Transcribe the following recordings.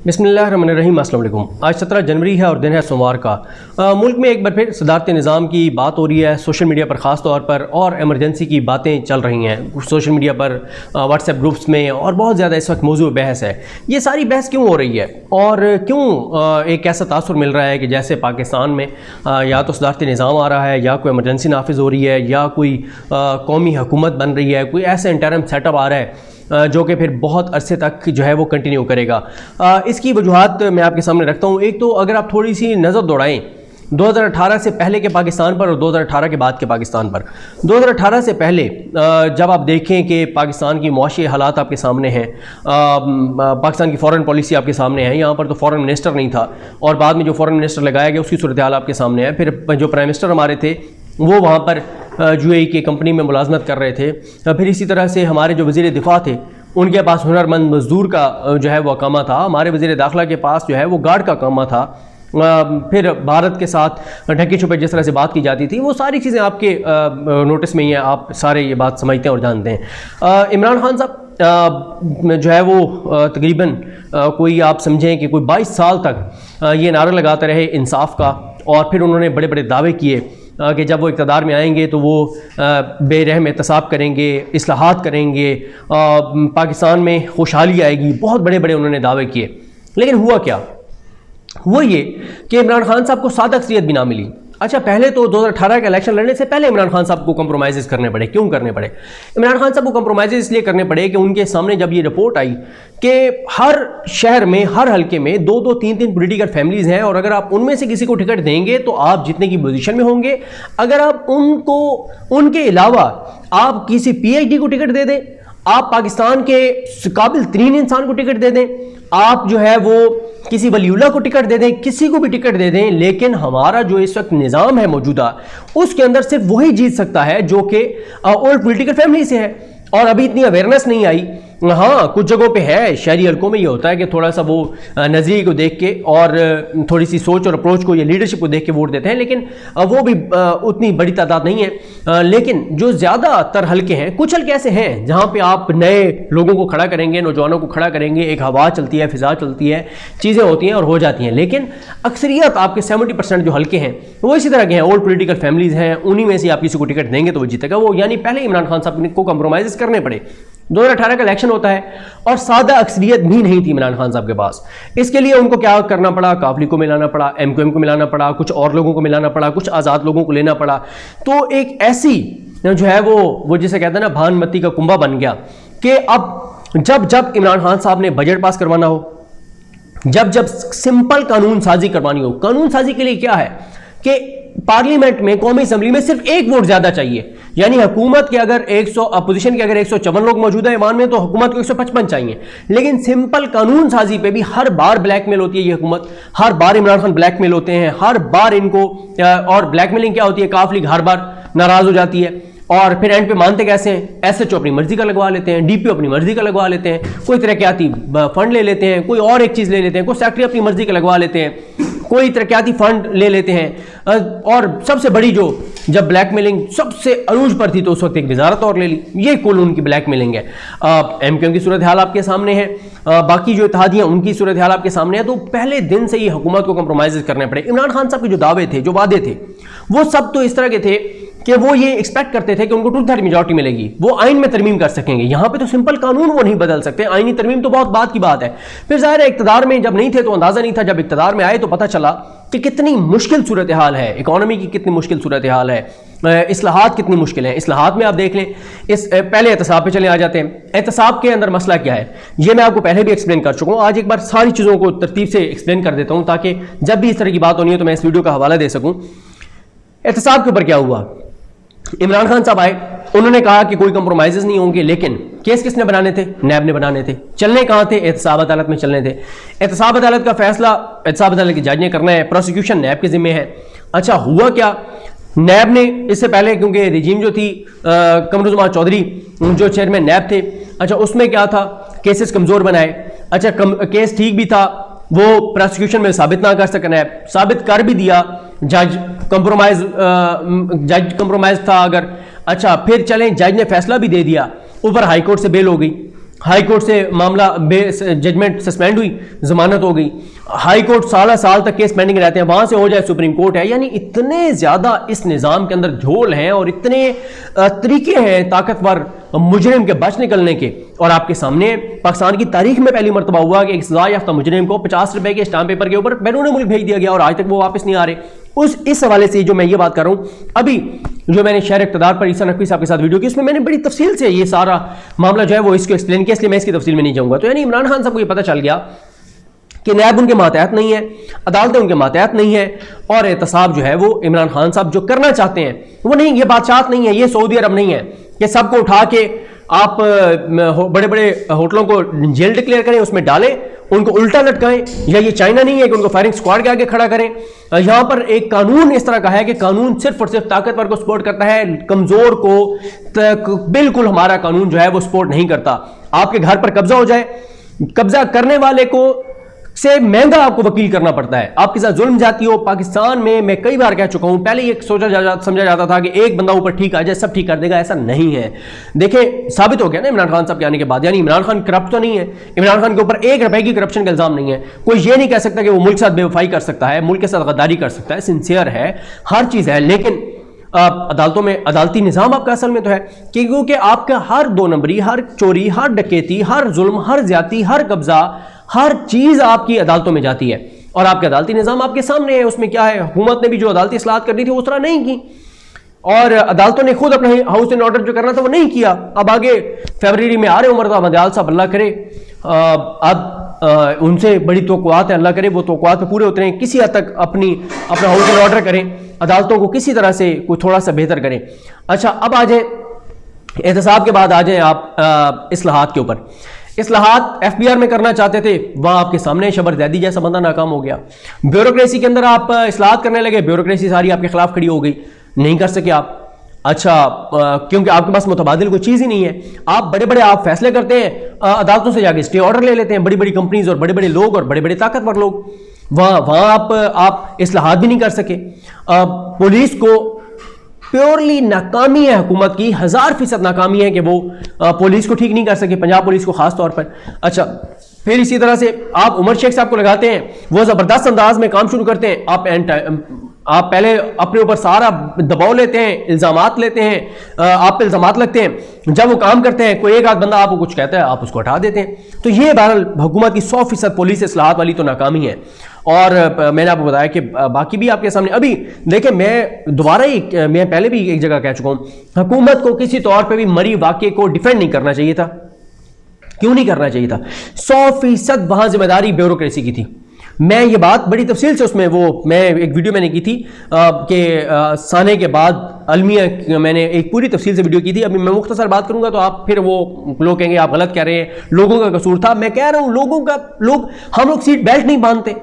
बिस्मिल्लाहिर्रहमानिर्रहीम। अस्सलाम वालेकुम। आज 17 जनवरी है और दिन है सोमवार का। मुल्क में एक बार फिर सदारती निज़ाम की बात हो रही है सोशल मीडिया पर ख़ास तौर पर, और एमरजेंसी की बातें चल रही हैं सोशल मीडिया पर, व्हाट्सएप ग्रुप्स में, और बहुत ज़्यादा इस वक्त मौजूद बहस है। ये सारी बहस क्यों हो रही है और क्यों एक ऐसा तासुर मिल रहा है कि जैसे पाकिस्तान में या तो सदारती निज़ाम आ रहा है, या कोई एमरजेंसी नाफिज हो रही है, या कोई कौमी हुकूमत बन रही है, कोई ऐसा इंटरम सेटअप आ रहा है जो कि फिर बहुत अरसे तक जो है वो कंटिन्यू करेगा। इसकी वजूहात मैं आपके सामने रखता हूँ। एक तो अगर आप थोड़ी सी नज़र दौड़ाएं 2018 से पहले के पाकिस्तान पर और 2018 के बाद के पाकिस्तान पर। 2018 से पहले जब आप देखें कि पाकिस्तान की मुआशी हालात आपके सामने हैं, पाकिस्तान की फ़ॉरेन पॉलिसी आपके सामने है। यहाँ पर तो फ़ॉरेन मिनिस्टर नहीं था, और बाद में जो फ़ॉरेन मिनिस्टर लगाया गया उसकी सूरत हाल आपके सामने है। फिर जो प्राइम मिनिस्टर हमारे थे वो वहाँ पर UAE की कंपनी में मुलाजमत कर रहे थे। फिर इसी तरह से हमारे जो वज़ीर दिफा थे उनके पास हुनरमंद मज़दूर का जो है वो अकामा था। हमारे वज़ीर दाखिला के पास जो है वो गार्ड का अकामा था। फिर भारत के साथ ढके छुपे जिस तरह से बात की जाती थी, वो सारी चीज़ें आपके नोटिस में ही हैं, आप सारे ये बात समझते हैं और जानते हैं। इमरान खान साहब जो है वो तकरीबन कोई आप समझें कि कोई 22 साल तक ये नारा लगाते रहे इंसाफ का, और फिर उन्होंने बड़े बड़े दावे किए कि जब वो इक़्तिदार में आएंगे तो वो बेरहम एहतसाब करेंगे, इस्लाहात करेंगे, पाकिस्तान में खुशहाली आएगी। बहुत बड़े बड़े उन्होंने दावे किए, लेकिन हुआ क्या? हुआ ये कि इमरान खान साहब को सादा अक्सरियत भी ना मिली। अच्छा, पहले तो 2018 के इलेक्शन लड़ने से पहले इमरान खान साहब को कंप्रोमाइज़ करने पड़े। क्यों करने पड़े? इमरान खान साहब को कंप्रोमाइज़ इसलिए करने पड़े कि उनके सामने जब ये रिपोर्ट आई कि हर शहर में, हर हल्के में 2-2, 3-3 पॉलिटिकल फैमिलीज़ हैं, और अगर आप उनमें से किसी को टिकट देंगे तो आप जीतने की पोजीशन में होंगे। अगर आप उनको उनके अलावा आप किसी PhD को टिकट दे दें, आप पाकिस्तान के काबिल तरीन इंसान को टिकट दे दें, आप जो है वो किसी वलीउल्लाह को टिकट दे दें, किसी को भी टिकट दे दें, लेकिन हमारा जो इस वक्त निज़ाम है मौजूदा, उसके अंदर सिर्फ वही जीत सकता है जो कि ओल्ड पॉलिटिकल फैमिली से है। और अभी इतनी अवेयरनेस नहीं आई। हाँ, कुछ जगहों पे है, शहरी हल्कों में ये होता है कि थोड़ा सा वो नज़रिए को देख के और थोड़ी सी सोच और अप्रोच को या लीडरशिप को देख के वोट देते हैं, लेकिन वो भी उतनी बड़ी तादाद नहीं है। लेकिन जो ज़्यादातर हल्के हैं, कुछ हल्के ऐसे हैं जहाँ पे आप नए लोगों को खड़ा करेंगे, नौजवानों को खड़ा करेंगे, एक हवा चलती है, फिजा चलती है, चीज़ें होती हैं और हो जाती हैं। लेकिन अक्सरियत आपके 70% जो हल्के हैं वो इसी तरह के हैं, ओल्ड पॉलिटिकल फैमिलीज़ हैं, उन्हीं में से आप किसी को टिकट देंगे तो वो जीतेगा वो। यानी पहले इमरान खान साहब को कंप्रोमाइज़ करने पड़े। 2018 का इलेक्शन होता है और सादा अक्सरियत भी नहीं थी इमरान खान साहब के पास। इसके लिए उनको क्या करना पड़ा? काफली को मिलाना पड़ा, MQM को मिलाना पड़ा, कुछ और लोगों को मिलाना पड़ा, कुछ आज़ाद लोगों को लेना पड़ा। तो एक ऐसी जो है वो जिसे कहते हैं ना भानमती का कुंभा बन गया कि अब जब इमरान खान साहब ने बजट पास करवाना हो, जब सिंपल कानून साजी करवानी हो, कानून साजी के लिए क्या है कि पार्लियामेंट में, कौमी असम्बली में सिर्फ एक वोट ज्यादा चाहिए। यानी हुकूमत के अगर 100, अपोजिशन के अगर 154 लोग मौजूद है ईमान में, तो हुकूमत को 155 चाहिए। लेकिन सिंपल कानून साजी पे भी हर बार ब्लैकमेल होती है ये हुकूमत, हर बार इमरान खान ब्लैकमेल होते हैं, हर बार इनको। और ब्लैकमेलिंग क्या होती है? काफ लीग हर बार नाराज हो जाती है, और फिर एंड पे मानते कैसे हैं? SHO अपनी मर्जी का लगवा लेते हैं, DPO अपनी मर्जी का लगवा लेते हैं, कोई तरक्याती फंड ले लेते हैं, कोई और एक चीज़ ले लेते हैं, कोई सेक्रेटरी अपनी मर्जी का लगवा लेते हैं, कोई तरक्याती फंड ले लेते हैं। और सबसे बड़ी जो जब ब्लैकमेलिंग सबसे अरूज पर थी तो उस वक्त एक वजारत और ले ली। ये कुल उनकी ब्लैकमेलिंग है। MQM की सूरत हाल आपके सामने है, बाकी जो इत्तेहादियाँ उनकी सूरत हाल आपके सामने है। तो पहले दिन से ही हुकूमत को कंप्रोमाइज़ करने पड़े। इमरान खान साहब के जो दावे थे, जो वादे थे, वो सब तो इस तरह के थे कि वो ये एक्सपेक्ट करते थे कि उनको 2/3 मेजॉरिटी मिलेगी, वो आइन में तरमीम कर सकेंगे। यहाँ पे तो सिंपल कानून वो नहीं बदल सकते, आइनी तरमीम तो बहुत बात की बात है। फिर ज़ाहिर है इक़्तिदार में जब नहीं थे तो अंदाज़ा नहीं था, जब इक़्तिदार में आए तो पता चला कि कितनी मुश्किल सूरत हाल है, इकॉनमी की कितनी मुश्किल सूरत हाल है, इस्लाहात कितनी मुश्किल है। इस्लाहात में आप देख लें, पहले एहतसाब पे चले आ जाते हैं। एहतसाब के अंदर मसला क्या है ये मैं आपको पहले भी एक्सप्लेन कर चुका हूँ। आज एक बार सारी चीज़ों को तरतीब से एक्सप्लेन कर देता हूँ ताकि जब भी इस तरह की बात होनी है तो मैं इस वीडियो का हवाला दे सकूँ। एहतसाब के ऊपर क्या हुआ? इमरान खान साहब आए, उन्होंने कहा कि कोई कंप्रोमाइज़ नहीं होंगे, लेकिन केस किसने बनाने थे? नैब ने बनाने थे। चलने कहाँ थे? एहतसाब अदालत में चलने थे। एहतसाब अदालत का फैसला एहतसाब अदालत की जज ने करना है, प्रोसिक्यूशन नैब के जिम्मे है। अच्छा, हुआ क्या? नैब ने इससे पहले, क्योंकि रिजीम जो थी कमरुज़्ज़मान चौधरी जो चेयरमैन नैब थे, अच्छा उसमें क्या था? केसेस कमज़ोर बनाए। अच्छा, केस ठीक भी था, वो प्रोसिक्यूशन में साबित ना कर सके, नैब साबित कर भी दिया, जज कंप्रोमाइज था अगर। अच्छा, फिर चलें, जज ने फैसला भी दे दिया, ऊपर हाई कोर्ट से बेल हो गई। हाई कोर्ट से मामला जजमेंट सस्पेंड हुई, जमानत हो गई, हाई कोर्ट साल तक केस पेंडिंग रहते हैं, वहां से हो जाए सुप्रीम कोर्ट है। यानी इतने ज्यादा इस निजाम के अंदर झोल हैं और इतने तरीके हैं ताकतवर मुजरिम के बच निकलने के। और आपके सामने पाकिस्तान की तारीख में पहली मरतबा हुआ कि एक सजा याफ्ता मुजरिम को 50 रुपए के स्टाम्प पेपर के ऊपर बैरून मुल्क भेज दिया गया और आज तक वो वापस नहीं आ रहे। इस हवाले से जो मैं ये बात कर रहा हूं, अभी जो मैंने शहर इक़्तिदार पर ईसा नकवी साहब के साथ वीडियो की, उसमें मैंने बड़ी तफसील से ये सारा मामला जो है वो इसको एक्सप्लेन किया, इसलिए मैं इसकी तफसील में नहीं जाऊंगा। तो यानी इमरान खान साहब को ये पता चल गया कि नैब उनके मातहत नहीं है, अदालतें उनके मातहत नहीं है, और एहतसाब जो है वो इमरान खान साहब जो करना चाहते हैं वो नहीं, ये बादशाहत नहीं है, ये सऊदी अरब नहीं है कि सबको उठा के आप बड़े बड़े होटलों को जेल डिक्लेयर करें, उसमें डालें, उनको उल्टा लटकाएं, या ये चाइना नहीं है कि उनको फायरिंग स्क्वाड के आगे खड़ा करें। यहां पर एक कानून इस तरह का है कि कानून सिर्फ और सिर्फ ताकतवर को सपोर्ट करता है, कमजोर को बिल्कुल हमारा कानून जो है वो सपोर्ट नहीं करता। आपके घर पर कब्जा हो जाए, कब्जा करने वाले को से महंगा आपको वकील करना पड़ता है, आपके साथ जुल्म जाती हो। पाकिस्तान में मैं कई बार कह चुका हूं, पहले ये समझा जाता था कि एक बंदा ऊपर ठीक आ जाए सब ठीक कर देगा, ऐसा नहीं है। देखिए साबित हो गया ना इमरान खान साहब के आने के बाद, यानी इमरान खान करप्ट तो नहीं है, इमरान खान के ऊपर 1 रुपए की करप्शन का इल्जाम नहीं है। कोई ये नहीं कह सकता कि वो मुल्क के साथ बेवफाई कर सकता है, मुल्क के साथ गद्दारी कर सकता है, सिंसियर है, हर चीज है। लेकिन अदालतों में अदालती निजाम आपका असल में तो है क्योंकि आपका हर 2 नंबरी, हर चोरी, हर डकैती, हर जुल्म, हर ज्यादती, हर कब्जा, हर चीज आपकी अदालतों में जाती है। और आपके अदालती निजाम आपके सामने है, उसमें क्या है, हुकूमत ने भी जो अदालती इस्लाहत करनी थी उस तरह नहीं की, और अदालतों ने खुद अपना हाउस एंड ऑर्डर जो करना था वो नहीं किया। अब आगे फरवरी में आ रहे उमर अदाल साहब, अल्लाह करे अब उनसे बड़ी तोक़ुआत है, अल्लाह करे वो तोक़ुआत पे पूरे उतरे, किसी हद तक अपना हाउस एंड ऑर्डर करें, अदालतों को किसी तरह से कोई थोड़ा सा बेहतर करें। अच्छा, अब आ जाए एहतसाब के बाद, आ जाए आप इस्लाहात के ऊपर। इस्लाहात एफबीआर में करना चाहते थे, वहां आपके सामने शबर जैदी जैसा बंदा नाकाम हो गया। ब्यूरोक्रेसी के अंदर आप इस्लाहात करने लगे, ब्यूरोक्रेसी सारी आपके खिलाफ खड़ी हो गई, नहीं कर सके आप। अच्छा, क्योंकि आपके पास मुतबादिल कोई चीज ही नहीं है, आप बड़े बड़े आप फैसले करते हैं, अदालतों से जाके स्टे ऑर्डर ले लेते हैं, बड़ी बड़ी कंपनीज और बड़े बड़े लोग और बड़े बड़े ताकतवर लोग, वहां आप इस्लाहात भी नहीं कर सके। पुलिस को प्योरली नाकामी है हुकूमत की, 1000% नाकामी है कि वो पुलिस को ठीक नहीं कर सके, पंजाब पुलिस को खास तौर पर। अच्छा, फिर इसी तरह से आप उमर शेख साहब को लगाते हैं, वो जबरदस्त अंदाज में काम शुरू करते हैं। आप पहले अपने ऊपर सारा दबाव लेते हैं, इल्जामात लेते हैं, आप पे इल्जामात लगते हैं, जब वो काम करते हैं कोई एक आध बंदा आपको कुछ कहता है, आप उसको हटा देते हैं। तो ये बहरहाल हुकूमत की 100% पुलिस इस्लाहात वाली तो नाकामी है। और मैंने आपको बताया कि बाकी भी आपके सामने अभी देखिए, मैं पहले भी एक जगह कह चुका हूं, हुकूमत को किसी तौर पर भी मरी वाक़े को डिफेंड नहीं करना चाहिए था। क्यों नहीं करना चाहिए था? 100% वहां जिम्मेदारी ब्यूरोक्रेसी की थी। मैं ये बात बड़ी तफसील से उसमें मैं एक वीडियो मैंने की थी कि साने के बाद अलमिया, मैंने एक पूरी तफसील से वीडियो की थी। अभी मैं मुख्तसर बात करूंगा तो आप फिर वो लोग कहेंगे आप गलत कह रहे हैं, लोगों का कसूर था। मैं कह रहा हूं हम लोग सीट बेल्ट नहीं बांधते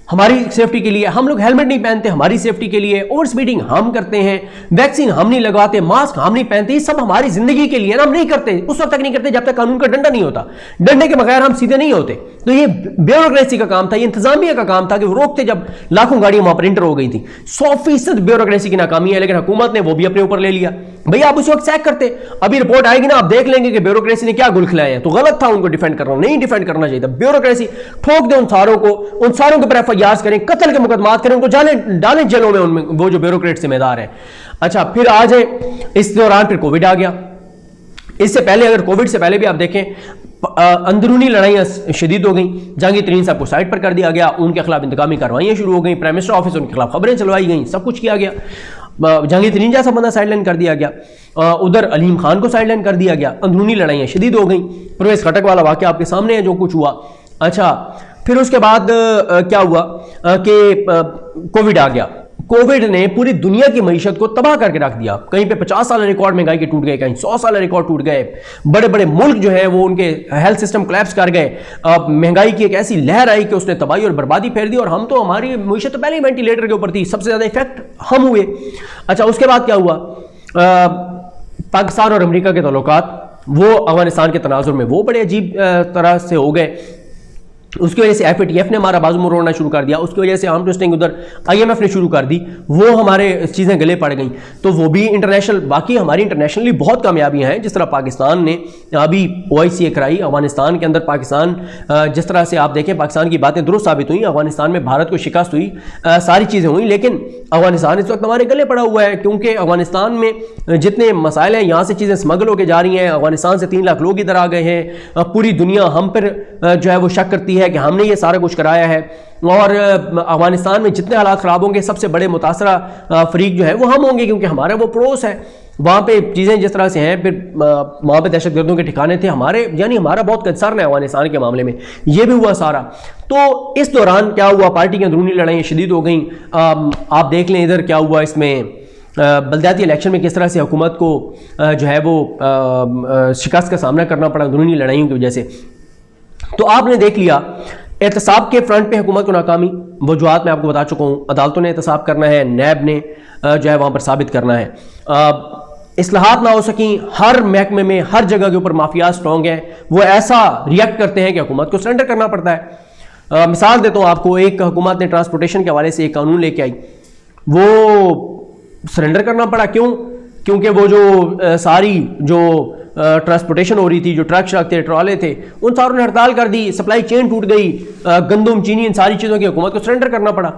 हमारी सेफ्टी के लिए, हम लोग हेलमेट नहीं पहनते हमारी सेफ्टी के लिए, ओवर स्पीडिंग हम करते हैं, वैक्सीन हम नहीं लगवाते, मास्क हम नहीं पहनते, ये सब हमारी जिंदगी के लिए ना, हम नहीं करते, उस वक्त तक नहीं करते जब तक कानून का डंडा नहीं होता। डंडे के बगैर हम सीधे नहीं होते। तो ये ब्यूरोक्रेसी का काम था, ये इंतजामिया का काम था कि वो रोकते जब लाखों गाड़ियां वहां पर इंटर हो गई थी। 100% ब्यूरोक्रेसी की नाकामी है, लेकिन हुकूमत ने वो भी अपने ऊपर ले लिया। भैया आप उस वक्त चेक करते, अभी रिपोर्ट आएगी ना, आप देख लेंगे कि ब्यूरोक्रेसी ने क्या गुल खिलाए हैं। तो गलत था उनको डिफेंड करना, नहीं डिफेंड करना चाहिए था। ब्यूरोक्रेसी ठोक दे उन सारों के ऊपर एफआईआर करें, कत्ल के मुकदमात करें, उनको डालें जेलों में, उनमें वो जो ब्यूरोक्रेट जिम्मेदार है। अच्छा, फिर आ जाए इस दौरान फिर कोविड आ गया। इससे पहले, अगर कोविड से पहले भी आप देखें, अंदरूनी लड़ाइयां शदीद हो गई। जहांगीर तरीन साहब को साइड पर कर दिया गया, उनके खिलाफ इंतकामी कार्रवाइयां शुरू हो गई, प्राइम मिनिस्टर ऑफिस उनके खिलाफ खबरें चलवाई गई, सब कुछ किया गया। जहांगीर तरीन जैसा बंदा साइडलाइन कर दिया गया, उधर अलीम खान को साइडलाइन कर दिया गया, अंदरूनी लड़ाइयां शदीद हो गई। परवेज खटक वाला वाकया आपके सामने है जो कुछ हुआ। अच्छा, फिर उसके बाद क्या हुआ कि कोविड आ गया। कोविड ने पूरी दुनिया की मईशत को तबाह करके रख दिया। कहीं पे 50 साल रिकॉर्ड महंगाई के टूट गए, कहीं 100 साल रिकॉर्ड टूट गए। बड़े बड़े मुल्क जो है वो उनके हेल्थ सिस्टम कोलैप्स कर गए। महंगाई की एक ऐसी लहर आई कि उसने तबाही और बर्बादी फेर दी, और हम तो, हमारी मईशत तो पहले ही वेंटिलेटर के ऊपर थी, सबसे ज्यादा इफेक्ट हम हुए। अच्छा, उसके बाद क्या हुआ, पाकिस्तान और अमेरिका के ताल्लुकात, वो अफगानिस्तान के तनाजुर में वो बड़े अजीब तरह से हो गए। उसकी वजह से FATF ने हमारा बाजू मरोड़ना शुरू कर दिया, उसकी वजह से आर्म ट्विस्टिंग उधर IMF ने शुरू कर दी, वो हमारे चीज़ें गले पड़ गई। तो वो भी इंटरनेशनल, बाकी हमारी इंटरनेशनली बहुत कामयाबियां हैं। जिस तरह पाकिस्तान ने अभी OIC कराई, अफगानिस्तान के अंदर पाकिस्तान, जिस तरह से आप देखें पाकिस्तान की बातें दुरुस्त साबित हुई, अफगानिस्तान में भारत को शिकस्त हुई, सारी चीज़ें हुई, लेकिन अफगानिस्तान इस वक्त हमारे गले पड़ा हुआ है, क्योंकि अफगानिस्तान में जितने मसाइल हैं, यहाँ से चीज़ें स्मगल होकर जा रही हैं, अफगानिस्तान से 3 लाख लोग इधर आ गए हैं, पूरी दुनिया हम पर जो है वो शक करती है कि हमने ये सारा कुछ कराया है, और अफगानिस्तान में जितने हालात ख़राब होंगे सबसे बड़े मुतासरा फरीक जो है वो हम होंगे, क्योंकि हमारा वो पड़ोस है। वहाँ पे चीज़ें जिस तरह से हैं, फिर वहाँ पे दहशतगर्दों के ठिकाने थे हमारे, यानी हमारा बहुत कंसर्न है अफगानिस्तान के मामले में, ये भी हुआ सारा। तो इस दौरान क्या हुआ, पार्टी की अंदरूनी लड़ाइयाँ शदीद हो गई। आप देख लें इधर क्या हुआ, इसमें बल्दियाती इलेक्शन में किस तरह से हुकूमत को जो है वो शिकस्त का सामना करना पड़ा अंदरूनी लड़ाइयों की वजह से। तो आपने देख लिया एहतसाब के फ्रंट पे हुकूमत को नाकामी, वजूहात मैं आपको बता चुका हूँ। अदालतों ने एहतसाब करना है, नैब ने जो है वहाँ पर साबित करना है, इस्लाहात ना हो सकी, हर महकमे में हर जगह के ऊपर माफिया स्ट्रॉन्ग है, वो ऐसा रिएक्ट करते हैं कि हुकूमत को सरेंडर करना पड़ता है। मिसाल देता हूँ आपको, एक हुकूमत ने ट्रांसपोर्टेशन के हवाले से एक कानून लेके आई, वो सरेंडर करना पड़ा। क्यों? क्योंकि वो जो सारी जो ट्रांसपोर्टेशन हो रही थी, जो ट्रक शक थे, ट्रॉले थे, उन सारों ने हड़ताल कर दी, सप्लाई चेन टूट गई, गंदम, चीनी, इन सारी चीज़ों की हुकूमत को सरेंडर करना पड़ा।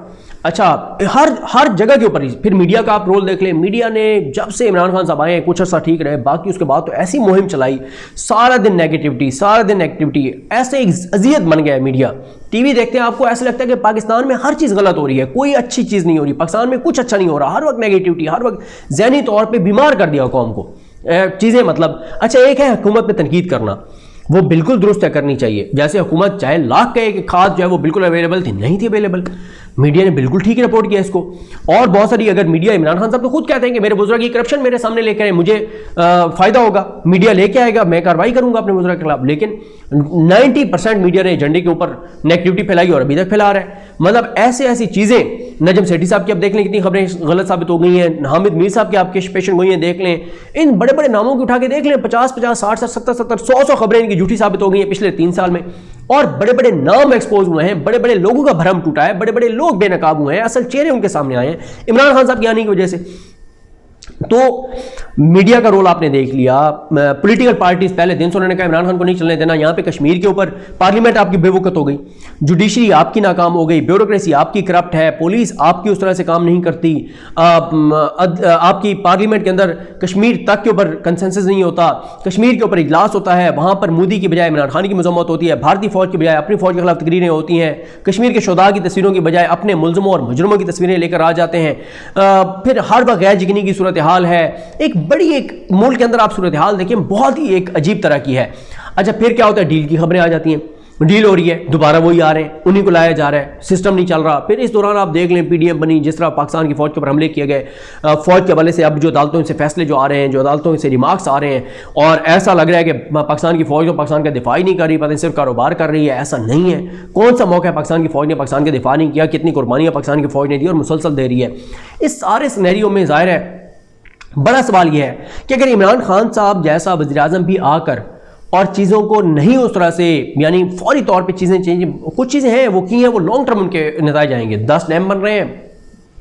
अच्छा, हर जगह के ऊपर फिर मीडिया का आप रोल देख लें। मीडिया ने जब से इमरान खान साहब आए कुछ अर्सा ठीक रहे, बाकी उसके बाद तो ऐसी मुहिम चलाई, सारा दिन नेगेटिविटी, सारा दिन एक्टिविटी, ऐसे एक अजियत बन गया है मीडिया। टीवी देखते हैं आपको ऐसा लगता है कि पाकिस्तान में हर चीज़ गलत हो रही है, कोई अच्छी चीज़ नहीं हो रही, पाकिस्तान में कुछ अच्छा नहीं हो रहा, हर वक्त नेगेटिविटी, हर वक्त ज़हनी तौर पर बीमार कर दिया कौम को चीज़ें। मतलब अच्छा, एक है हुकूमत पे तनकीद करना, वो बिल्कुल दुरुस्त है, करनी चाहिए। जैसे हुकूमत चाहे लाख कहे कि खाद जो है वो बिल्कुल अवेलेबल थी, नहीं थी अवेलेबल, मीडिया ने बिल्कुल ठीक रिपोर्ट किया इसको। और बहुत सारी, अगर मीडिया, इमरान खान साहब तो खुद कहते हैं कि मेरे बुजुर्ग की करप्शन मेरे सामने लेकर आए, मुझे फ़ायदा होगा, मीडिया लेके आएगा, मैं कार्रवाई करूंगा अपने बुजुर्ग के खिलाफ। लेकिन 90% मीडिया ने एजेंडे के ऊपर नेगेटिविटी फैलाई और अभी तक फैला रहा है। मतलब ऐसी चीज़ें, नजम सेठी साहब की अब देख लें कितनी खबरें गलत साबित हो गई हैं, हामिद मीर साहब की आपके पेशन गोई हैं, देख लें, इन बड़े बड़े नामों की उठा के देख लें, 50, 60, 70, 100 खबरें इनकी झूठी साबित हो गई हैं पिछले 3 साल में। और बड़े बड़े नाम एक्सपोज हुए हैं, बड़े बड़े लोगों का भरम टूटा है, बड़े बड़े लोग बेनकाब हुए हैं, असल चेहरे उनके सामने आए हैं इमरान खान साहब की आने की वजह से। तो मीडिया का रोल आपने देख लिया। पॉलिटिकल पार्टीज पहले दिन से उन्होंने कहा इमरान खान को नहीं चलने देना, यहाँ पे कश्मीर के ऊपर पार्लियामेंट आपकी बेवकूफ़ हो गई, जुडिशरी आपकी नाकाम हो गई, ब्यूरोक्रेसी आपकी करप्ट है, पुलिस आपकी उस तरह से काम नहीं करती, आपकी पार्लियामेंट के अंदर कश्मीर तक के ऊपर कंसेंसस नहीं होता, कश्मीर के ऊपर इजलास होता है, वहाँ पर मोदी की बजाय इमरान खान की मजम्मत होती है, भारतीय फौज की बजाय अपनी फौज के खिलाफ तकरीरें होती हैं, कश्मीर के शुहदा की तस्वीरों की बजाय अपने मुलजमों और मुजरमों की तस्वीरें लेकर आ जाते हैं। फिर हर वक्त गैर यकीनी की सूरत हाल है, एक बड़ी, एक मुल्क के अंदर आप सूरत हाल देखें बहुत ही एक अजीब तरह की है। अच्छा, फिर क्या होता है, डील की खबरें आ जाती हैं, डील हो रही है, दोबारा वही आ रहे हैं, उन्हीं को लाया जा रहा है, सिस्टम नहीं चल रहा। फिर इस दौरान आप देख लें PDM बनी, जिस तरह पाकिस्तान की फौज के ऊपर हमले किए गए, फौज के हवाले से अब जो अदालतों से फैसले जो आ रहे हैं, जो अदालतों से रिमार्क्स आ रहे हैं, और ऐसा लग रहा है कि पाकिस्तान की फौज तो पाकिस्तान का दिफा ही नहीं कर रही, पता नहीं सिर्फ कारोबार कर रही है। ऐसा नहीं है। कौन सा मौका है पाकिस्तान की फौज ने पाकिस्तान का दिफा नहीं किया, कितनी कुर्बानियाँ पाकिस्तान की फौज ने दी और मुसलसल दे रही है। इस सारे सिनेरियो में जाहिर है बड़ा सवाल यह है कि अगर इमरान खान साहब जैसा वज़ीर-ए-आज़म भी आकर और चीज़ों को नहीं उस तरह से, यानी फौरी तौर पे चीज़ें चेंज, कुछ चीज़ें हैं वो की हैं, वो लॉन्ग टर्म उनके नतीजे आएंगे। 10 डैम बन रहे हैं,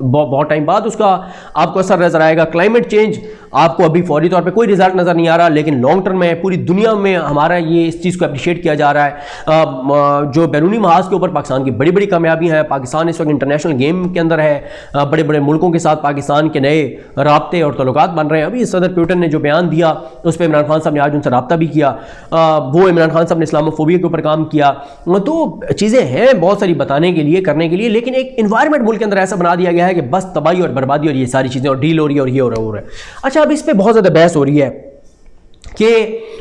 बहुत टाइम बाद उसका आपको असर नजर आएगा। क्लाइमेट चेंज आपको अभी फौरी तौर पे कोई रिजल्ट नज़र नहीं आ रहा, लेकिन लॉन्ग टर्म में पूरी दुनिया में हमारा ये इस चीज़ को अप्रिशिएट किया जा रहा है। जो बैरूनी महाज के ऊपर पाकिस्तान की बड़ी बड़ी कामयाबियाँ हैं, पाकिस्तान इस वक्त इंटरनेशनल गेम के अंदर है, बड़े बड़े मुल्कों के साथ पाकिस्तान के नए राब्ते और तल्लुकात बन रहे हैं। अभी सदर पुतिन ने जो बयान दिया उस पर इमरान खान साहब ने आज उनसे रब्ता भी किया, वो इमरान खान साहब ने इस्लामोफोबिया के ऊपर काम किया। तो चीज़ें हैं बहुत सारी बताने के लिए, करने के लिए, लेकिन एक इन्वायरमेंट मुल्क के अंदर ऐसा बना दिया गया है कि बस तबाही और बर्बादी और ये सारी चीज़ें और डील हो रही है और ये हो रहा है। अच्छा, अब इस पे बहुत ज़्यादा बहस हो रही है कि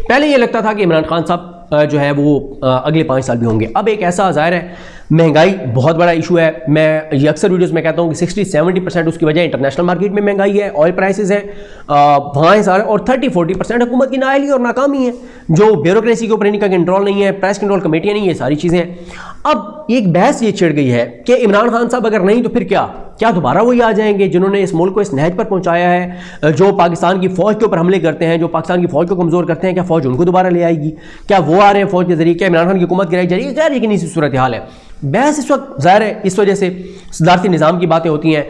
पहले ये लगता था कि इमरान खान साहब जो है वो अगले 5 साल भी होंगे। अब एक ऐसा ज़ाहिर है, महंगाई बहुत बड़ा इशू है। मैं ये अक्सर वीडियोस में कहता हूँ कि 60-70% उसकी वजह इंटरनेशनल मार्केट में महंगाई है, ऑयल प्राइसेस है, वहाँ है सारे, और 30-40% हुकूमत की नाअहली और नाकामी है, जो ब्यूरोक्रेसी के ऊपर इनका कंट्रोल नहीं है, प्राइस कंट्रोल कमेटियाँ नहीं है, सारी चीज़ें हैं। अब एक बहस ये छिड़ गई है कि इमरान खान साहब अगर नहीं तो फिर क्या क्या दोबारा वही आ जाएंगे जिन्होंने इस मुल्क को इस नहज पर पहुंचाया है, जो पाकिस्तान की फ़ौज के ऊपर हमले करते हैं, जो पाकिस्तान की फ़ौज को कमज़ोर करते हैं? क्या फ़ौज उनको दोबारा ले आएगी? क्या वो आ रहे हैं फ़ौज के जरिए? क्या इमरान खान की हुकूमत गिराई जा रही है? गैर यकीनी सी सूरत हाल है। बहस इस वक्त ज़ाहिर है इस वजह से सदारती निज़ाम की बातें होती हैं।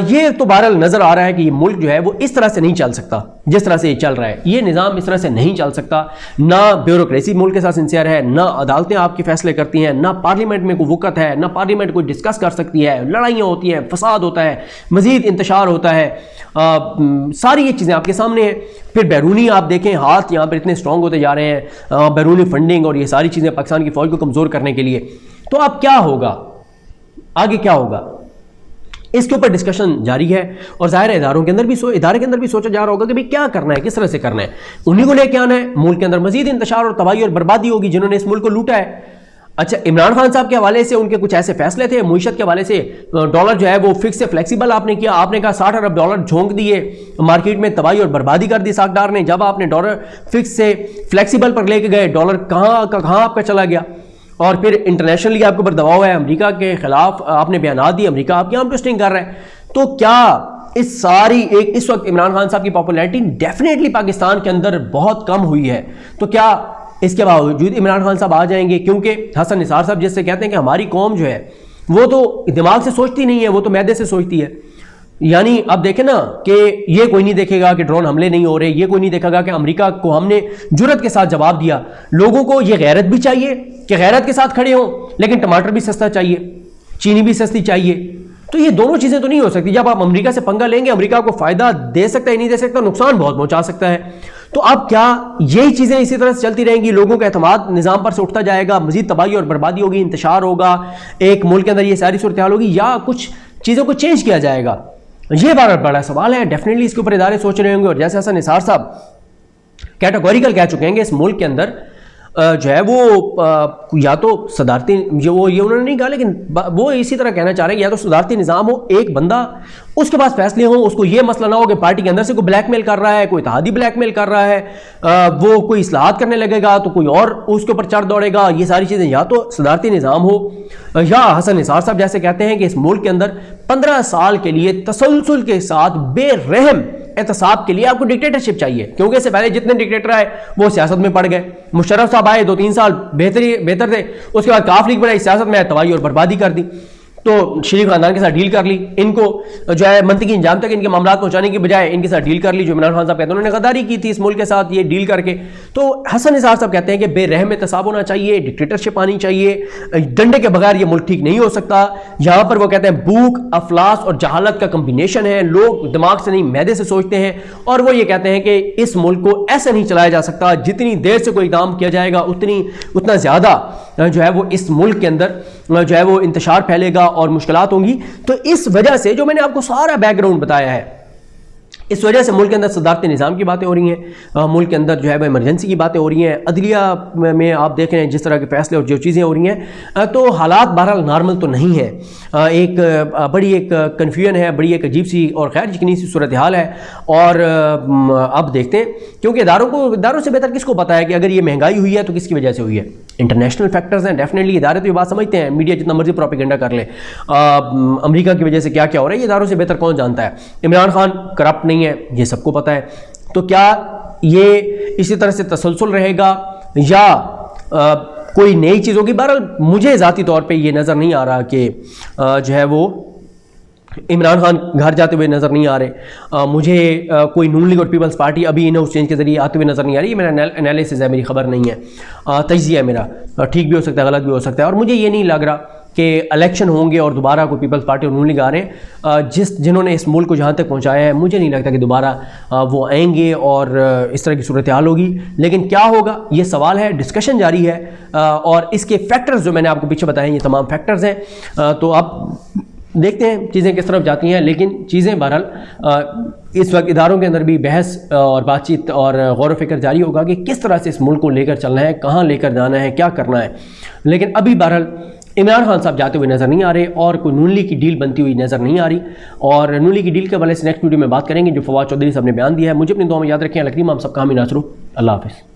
ये तो बहरहाल नज़र आ रहा है कि ये मुल्क जो है वो इस तरह से नहीं चल सकता जिस तरह से ये चल रहा है। ये निज़ाम इस तरह से नहीं चल सकता। ना ब्यूरोक्रेसी मुल्क के साथ सिंसियर है, ना अदालतें आपके फैसले करती हैं, ना पार्लियामेंट में कोई वक़्त है, ना पार्लियामेंट कोई डिस्कस कर सकती है। लड़ाइयाँ होती हैं, फसाद होता है, मज़ीद इंतशार होता है। सारी ये चीज़ें आपके सामने हैं। फिर बैरूनी आप देखें हाथ यहाँ पर इतने स्ट्रॉन्ग होते जा रहे हैं, बैरूनी फंडिंग और ये सारी चीज़ें पाकिस्तान की फ़ौज को कमज़ोर करने के लिए। तो अब क्या होगा, आगे क्या होगा, इसके ऊपर डिस्कशन जारी है। और ज़ाहिर है इदारे के अंदर भी सोचा जा रहा होगा कि भाई क्या करना है, किस तरह से करना है। उन्हीं को लेके आना है। मुल्क के अंदर मजीद इंतशार और तबाही और बर्बादी होगी जिन्होंने इस मुल्क को लूटा है। अच्छा, इमरान खान साहब के हवाले से उनके कुछ ऐसे फैसले थे, मुईशत के हवाले से डॉलर जो है वो फिक्स से फ्लेक्सिबल आपने किया। आपने कहा 60 अरब डॉलर झोंक दिए मार्केट में, तबाही और बर्बादी कर दी सागदार ने। जब आपने डॉलर फिक्स से फ्लेक्सिबल पर लेके गए, डॉलर कहाँ आपका चला गया। और फिर इंटरनेशनली आपके ऊपर दबाव है, अमेरिका के खिलाफ आपने बयान दिए, अमेरिका आपकी आर्म ट्विस्टिंग कर रहा है। तो क्या इस सारी इस वक्त इमरान खान साहब की पॉपुलैरिटी डेफिनेटली पाकिस्तान के अंदर बहुत कम हुई है। तो क्या इसके बावजूद इमरान खान साहब आ जाएंगे? क्योंकि हसन निसार साहब जिससे कहते हैं कि हमारी कौम जो है वो तो दिमाग से सोचती नहीं है, वो तो मैदे से सोचती है। यानी अब देखें ना कि ये कोई नहीं देखेगा कि ड्रोन हमले नहीं हो रहे, ये कोई नहीं देखेगा कि अमेरिका को हमने जुर्रत के साथ जवाब दिया। लोगों को ये गैरत भी चाहिए कि गैरत के साथ खड़े हों, लेकिन टमाटर भी सस्ता चाहिए, चीनी भी सस्ती चाहिए। तो ये दोनों चीज़ें तो नहीं हो सकती। जब आप अमेरिका से पंगा लेंगे, अमेरिका को फ़ायदा दे सकता है, नहीं दे सकता, नुकसान बहुत पहुंचा सकता है। तो अब क्या यही चीज़ें इसी तरह से चलती रहेंगी? लोगों का एतमाद निज़ाम पर से उठता जाएगा, मजीद तबाही और बर्बादी होगी, इंतशार होगा, एक मुल्क के अंदर ये सारी सूरत हाल होगी, या कुछ चीज़ों को चेंज किया जाएगा? ये बड़ा सवाल है। डेफिनेटली इसके ऊपर इदारे सोच रहे होंगे। और जैसे हसन निसार साहब कैटेगोरिकल कह चुके हैं कि इस मुल्क के अंदर जो है वो या तो सदारती जो वो ये उन्होंने नहीं कहा, लेकिन वो इसी तरह कहना चाह रहे हैं या तो सदारती निज़ाम हो, एक बंदा उसके पास फैसले हो, उसको ये मसला ना हो कि पार्टी के अंदर से कोई ब्लैकमेल कर रहा है, कोई इत्तेहादी ब्लैकमेल कर रहा है, वो कोई इस्लाहात करने लगेगा तो कोई और उसके ऊपर चढ़ दौड़ेगा। ये सारी चीज़ें या तो सदारती निज़ाम हो, या हसन निसार साहब जैसे कहते हैं कि इस मुल्क के अंदर 15 साल के लिए तसलसल के साथ बेरहम एहतसाब के लिए आपको डिक्टेटरशिप चाहिए। क्योंकि इससे पहले जितने डिक्टेटर आए वो सियासत में पड़ गए। मुशर्रफ साहब आए, 2-3 साल बेहतर थे, उसके बाद काफ लीग बनाई, सियासत में तबाही और बर्बादी कर दी। तो शरीफ खानदान के साथ डील कर ली, इनको जो है मंतकी इंजाम तक इनके मामला पहुंचाने की बजाय इनके साथ डील कर ली। जो इमरान खान साहब कहते हैं उन्होंने गद्दारी की थी इस मुल्क के साथ ये डील करके। तो हसन निसार साहब कहते हैं कि बेरहम एहतसाब होना चाहिए, डिक्टेटरशिप आनी चाहिए, डंडे के बगैर ये मुल्क ठीक नहीं हो सकता। यहाँ पर वो कहते हैं भूख, अफलास और जहालत का कम्बिनेशन है, लोग दिमाग से नहीं मैदे से सोचते हैं। और वो ये कहते हैं कि इस मुल्क को ऐसे नहीं चलाया जा सकता, जितनी देर से कोई इक़दाम किया जाएगा उतना ज़्यादा जो है वो इस मुल्क के अंदर जो है वो इंतशार फैलेगा और मुश्किलात होंगी। तो इस वजह से जो मैंने आपको सारा बैकग्राउंड बताया है, इस वजह से मुल्क के अंदर सदारती निज़ाम की बातें हो रही हैं, मुल्क के अंदर जो है वो इमरजेंसी की बातें हो रही हैं, अदलिया में आप देख रहे हैं जिस तरह के फैसले और जो चीज़ें हो रही हैं। तो हालात बहरहाल नॉर्मल तो नहीं है, एक बड़ी एक कन्फ्यूजन है, बड़ी एक अजीब सी और गैर यकीनी सी सूरत हाल है। और अब देखते हैं, क्योंकि इदारों से बेहतर किसको पता है कि अगर ये महंगाई हुई है तो किसकी वजह से हुई है। इंटरनेशनल फैक्टर्स हैं, डेफिनेटली इदारे तो ये बात समझते हैं, मीडिया जितना मर्जी प्रोपेगेंडा कर ले, अमेरिका की वजह से क्या क्या हो रहा है ये इदारों से बेहतर कौन जानता है। इमरान खान करप्ट नहीं है, ये सबको पता है। तो क्या ये इसी तरह से तसलसल रहेगा या कोई नई चीज़ होगी? बहरहाल मुझे ज़ाती तौर पे ये नज़र नहीं आ रहा कि जो है वो इमरान खान घर जाते हुए नज़र नहीं आ रहे। मुझे कोई नून लीग और पीपल्स पार्टी अभी इन हाउस चेंज के जरिए आते हुए नज़र नहीं आ रही। ये मेरा एनालिसिस है, मेरी खबर नहीं है, तज्जिया है मेरा, ठीक भी हो सकता है, गलत भी हो सकता है। और मुझे ये नहीं लग रहा कि इलेक्शन होंगे और दोबारा कोई पीपल्स पार्टी और नून लीग आ रहे हैं। जिन्होंने इस मुल्क को जहाँ तक पहुँचाया है, मुझे नहीं लगता कि दोबारा वो आएंगे और इस तरह की सूरत हाल होगी। लेकिन क्या होगा ये सवाल है, डिस्कशन जारी है। और इसके फैक्टर्स जो मैंने आपको पीछे बताए, ये तमाम फैक्टर्स हैं। तो आप देखते हैं चीज़ें किस तरफ जाती हैं। लेकिन चीज़ें बहरहाल इस वक्त इदारों के अंदर भी बहस और बातचीत और गौर व फिक्र जारी होगा कि किस तरह से इस मुल्क को लेकर चलना है, कहाँ लेकर जाना है, क्या करना है। लेकिन अभी बहरहाल इमरान खान साहब जाते हुए नज़र नहीं आ रहे और कोई नून लीग की डील बनती हुई नज़र नहीं आ रही। और नून लीग की डील के हवाले से नेक्स्ट वीडियो में बात करेंगे जो फवाद चौधरी साहब ने बयान दिया है। मुझे अपनी दुआ में याद रखें। अलकरीम हम सबका हामी नासरू। अल्लाह हाफ़िज़।